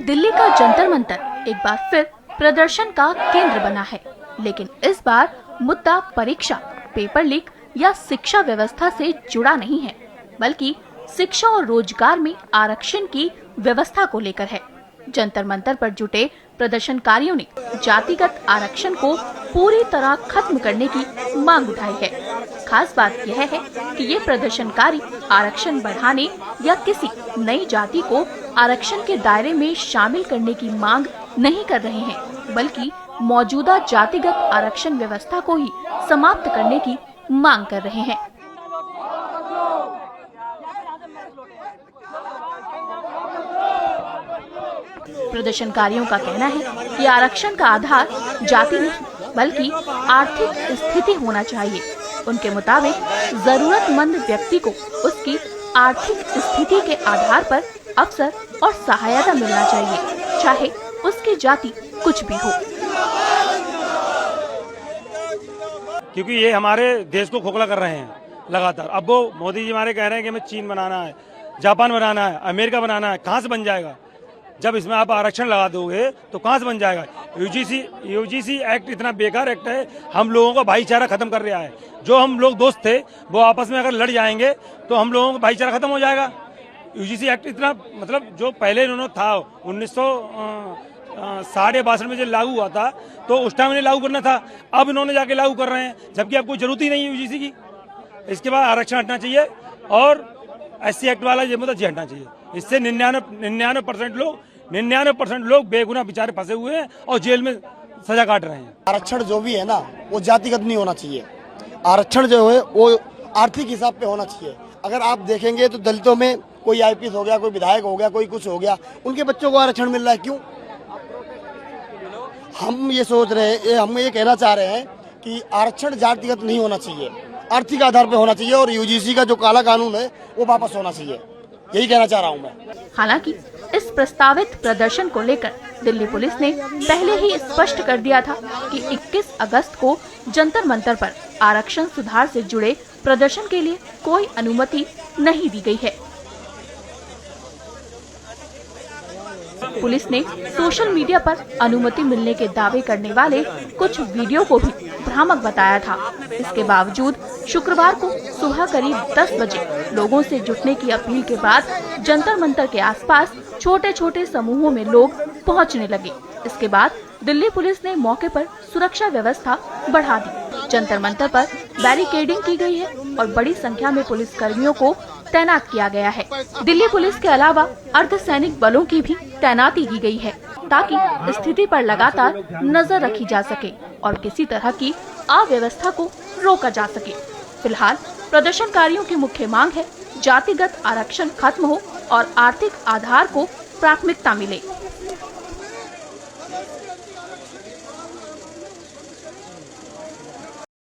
दिल्ली का जंतर मंतर एक बार फिर प्रदर्शन का केंद्र बना है, लेकिन इस बार मुद्दा परीक्षा, पेपर लीक या शिक्षा व्यवस्था से जुड़ा नहीं है, बल्कि शिक्षा और रोजगार में आरक्षण की व्यवस्था को लेकर है। जंतर मंतर पर जुटे प्रदर्शनकारियों ने जातिगत आरक्षण को पूरी तरह खत्म करने की मांग उठाई है। खास बात यह है कि ये प्रदर्शनकारी आरक्षण बढ़ाने या किसी नई जाति को आरक्षण के दायरे में शामिल करने की मांग नहीं कर रहे हैं, बल्कि मौजूदा जातिगत आरक्षण व्यवस्था को ही समाप्त करने की मांग कर रहे हैं। प्रदर्शनकारियों का कहना है कि आरक्षण का आधार जाति नहीं बल्कि आर्थिक स्थिति होना चाहिए। उनके मुताबिक जरूरतमंद व्यक्ति को उसकी आर्थिक स्थिति के आधार पर अवसर और सहायता मिलना चाहिए, चाहे उसकी जाति कुछ भी हो। क्योंकि ये हमारे देश को खोखला कर रहे हैं लगातार। अब वो मोदी जी हमारे कह रहे हैं कि हमें चीन बनाना है, जापान बनाना है, अमेरिका बनाना है। कहाँ से बन जाएगा? जब इसमें आप आरक्षण लगा दोगे तो कहाँ से बन जाएगा? यूजीसी एक्ट इतना बेकार एक्ट है, हम लोगों का भाईचारा खत्म कर रहा है। जो हम लोग दोस्त थे वो आपस में अगर लड़ जाएंगे तो हम लोगों का भाईचारा खत्म हो जाएगा। यूजीसी एक्ट इतना मतलब जो पहले इन्होंने था 1962 में जो लागू हुआ था तो उस टाइम इन्हें लागू करना था, अब इन्होंने जाके लागू कर रहे हैं, जबकि अब कोई जरूरत ही नहीं है यूजीसी की। इसके बाद आरक्षण हटना चाहिए और SC एक्ट वाला ये मुद्दा हटना चाहिए। इससे 99% लोग बेगुनाह बेचारे फंसे हुए हैं और जेल में सजा काट रहे हैं। आरक्षण जो भी है ना वो जातिगत नहीं होना चाहिए। आरक्षण जो है वो आर्थिक हिसाब पे होना चाहिए। अगर आप देखेंगे तो दलितों में कोई IPS हो गया, कोई विधायक हो गया, कोई कुछ हो गया, उनके बच्चों को आरक्षण मिल रहा है। क्यों? हम ये सोच रहे हैं, हम ये कहना चाह रहे हैं कि आरक्षण जातिगत नहीं होना चाहिए, आर्थिक आधार पे होना चाहिए और यूजीसी का जो काला कानून है वो वापस होना चाहिए। यही कहना चाह रहा हूँ मैं। हालांकि इस प्रस्तावित प्रदर्शन को लेकर दिल्ली पुलिस ने पहले ही स्पष्ट कर दिया था कि 21 अगस्त को जंतर मंतर पर आरक्षण सुधार से जुड़े प्रदर्शन के लिए कोई अनुमति नहीं दी गई है। पुलिस ने सोशल मीडिया पर अनुमति मिलने के दावे करने वाले कुछ वीडियो को भी भ्रामक बताया था। इसके बावजूद शुक्रवार को सुबह करीब 10 बजे लोगों से जुटने की अपील के बाद जंतर मंतर के आसपास छोटे छोटे समूहों में लोग पहुंचने लगे। इसके बाद दिल्ली पुलिस ने मौके पर सुरक्षा व्यवस्था बढ़ा दी। जंतर मंतर पर बैरिकेडिंग की गई है और बड़ी संख्या में पुलिस कर्मियों को तैनात किया गया है। दिल्ली पुलिस के अलावा अर्धसैनिक बलों की भी तैनाती की गई है ताकि स्थिति पर लगातार नजर रखी जा सके और किसी तरह की अव्यवस्था को रोका जा सके। फिलहाल प्रदर्शनकारियों की मुख्य मांग है जातिगत आरक्षण खत्म हो और आर्थिक आधार को प्राथमिकता मिले।